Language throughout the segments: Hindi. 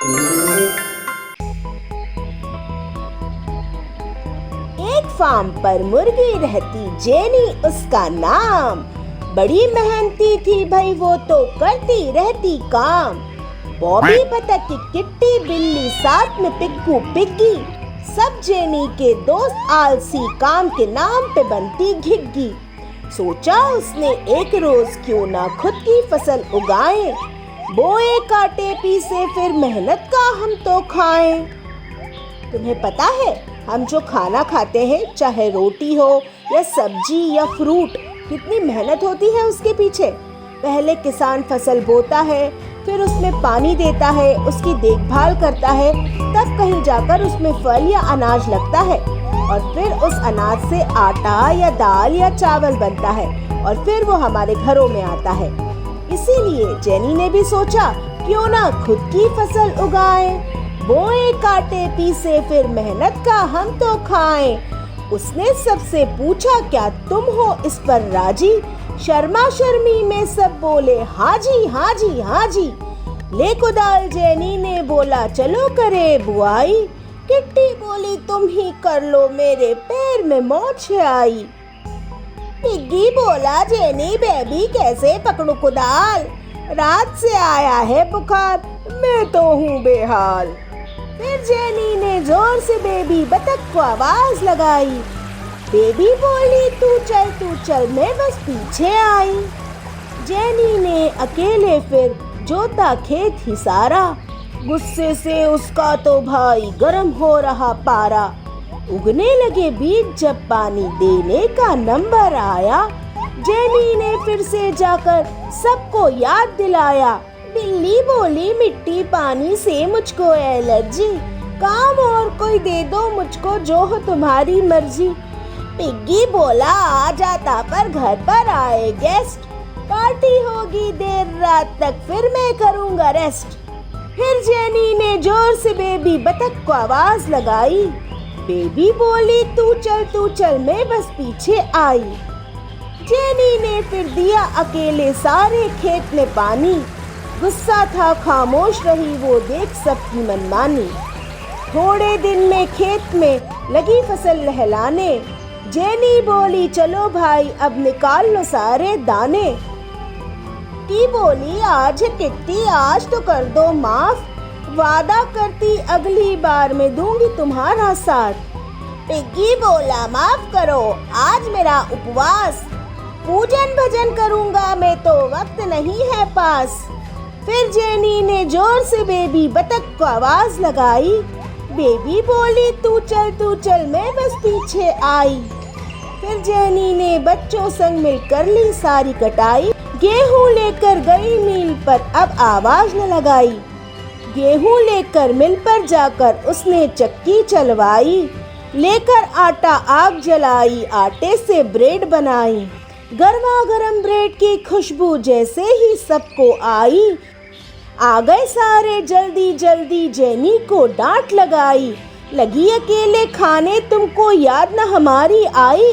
एक फार्म पर मुर्गी रहती जेनी उसका नाम। बड़ी मेहनती थी भाई वो तो करती रहती काम। बॉबी बतख की किट्टी बिल्ली साथ में पिक्कू पिग्गी, सब जेनी के दोस्त आलसी काम के नाम पे बनती घिग्गी। सोचा उसने एक रोज क्यों ना खुद की फसल उगाएं, बोए काटे पीसे फिर मेहनत का हम तो खाएं। तुम्हें पता है हम जो खाना खाते हैं चाहे रोटी हो या सब्जी या फ्रूट, कितनी मेहनत होती है उसके पीछे। पहले किसान फसल बोता है, फिर उसमें पानी देता है, उसकी देखभाल करता है, तब कहीं जाकर उसमें फल या अनाज लगता है और फिर उस अनाज से आटा या दाल या चावल बनता है और फिर वो हमारे घरों में आता है। इसीलिए जेनी ने भी सोचा क्यों ना खुद की फसल उगाएं, बोए काटे पीसे फिर मेहनत का हम तो खाएं। उसने सबसे पूछा क्या तुम हो इस पर राजी, शर्मा शर्मी में सब बोले हाँ जी हाँ जी हाँ जी। ले कुदाल जेनी ने बोला चलो करे बुआई, किट्टी बोली तुम ही कर लो मेरे पैर में मोच आई। पिग्गी बोला जेनी बेबी कैसे पकड़ू कुदाल, रात से आया है बुखार मैं तो हूँ बेहाल। फिर जेनी ने जोर से बेबी बतख को आवाज लगाई, बेबी बोली तू चल मैं बस पीछे आई। जेनी ने अकेले फिर जोता खेत ही सारा, गुस्से से उसका तो भाई गरम हो रहा पारा। उगने लगे बीज जब पानी देने का नंबर आया, जेनी ने फिर से जाकर सबको याद दिलाया। बिल्ली बोली मिट्टी पानी से मुझको एलर्जी, काम और कोई दे दो मुझको जो हो तुम्हारी मर्जी। पिग्गी बोला आ जाता पर घर पर आए गेस्ट, पार्टी होगी देर रात तक फिर मैं करूँगा रेस्ट। फिर जेनी ने जोर से बेबी बतख को आवाज लगाई, बेबी बोली तू चल मैं बस पीछे आई। जेनी ने फिर दिया अकेले सारे खेत में पानी, गुस्सा था खामोश रही वो देख सबकी मनमानी। थोड़े दिन में खेत में लगी फसल लहलाने, जेनी बोली चलो भाई अब निकाल लो सारे दाने। की बोली आज किट्टी आज तो कर दो माफ, वादा करती अगली बार मैं दूंगी तुम्हारा साथ। पिग्गी बोला माफ करो आज मेरा उपवास, पूजन भजन करूंगा मैं तो वक्त नहीं है पास। फिर जेनी ने जोर से बेबी बतख को आवाज लगाई, बेबी बोली तू चल मैं बस पीछे आई। फिर जेनी ने बच्चों संग मिलकर ली सारी कटाई, गेहूं लेकर गई मिल पर अब आवाज न लगाई। गेहूं लेकर मिल पर जाकर उसने चक्की चलवाई, लेकर आटा आग जलाई आटे से ब्रेड बनाई। गर्मा गर्म ब्रेड की खुशबू जैसे ही सबको आई, आ गए सारे जल्दी जल्दी जेनी को डांट लगाई। लगी अकेले खाने तुमको याद न हमारी आई,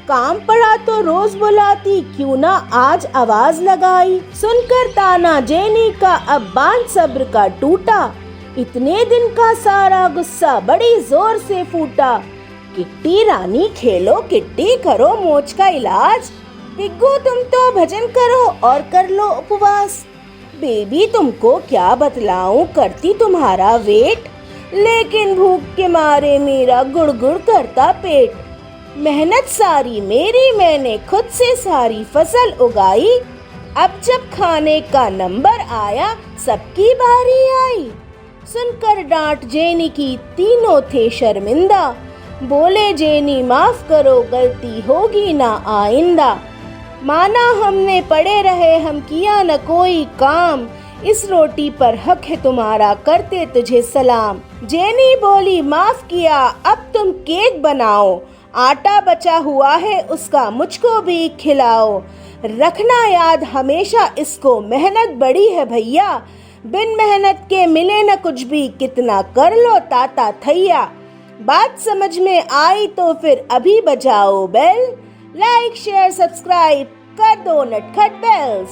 काम पड़ा तो रोज बुलाती क्यों ना आज आवाज लगाई। सुनकर ताना जेनी का अब बांध सब्र का टूटा, इतने दिन का सारा गुस्सा बड़ी जोर से फूटा। किट्टी रानी खेलो किट्टी करो मोच का इलाज, पिग्गू तुम तो भजन करो और कर लो उपवास। बेबी तुमको क्या बतलाऊं करती तुम्हारा वेट, लेकिन भूख के मारे मेरा गुड़गुड़ करता पेट। मेहनत सारी मेरी मैंने खुद से सारी फसल उगाई, अब जब खाने का नंबर आया सबकी बारी आई। सुनकर डांट जेनी की तीनों थे शर्मिंदा, बोले जेनी माफ करो गलती होगी ना आइंदा। माना हमने पड़े रहे हम किया न कोई काम, इस रोटी पर हक है तुम्हारा करते तुझे सलाम। जेनी बोली माफ किया अब तुम केक बनाओ, आटा बचा हुआ है उसका मुझको भी खिलाओ। रखना याद हमेशा इसको मेहनत बड़ी है भैया, बिन मेहनत के मिले न कुछ भी कितना कर लो ताता थैया। बात समझ में आई तो फिर अभी बजाओ बेल, लाइक शेयर सब्सक्राइब कर दो नटखट बेल्स।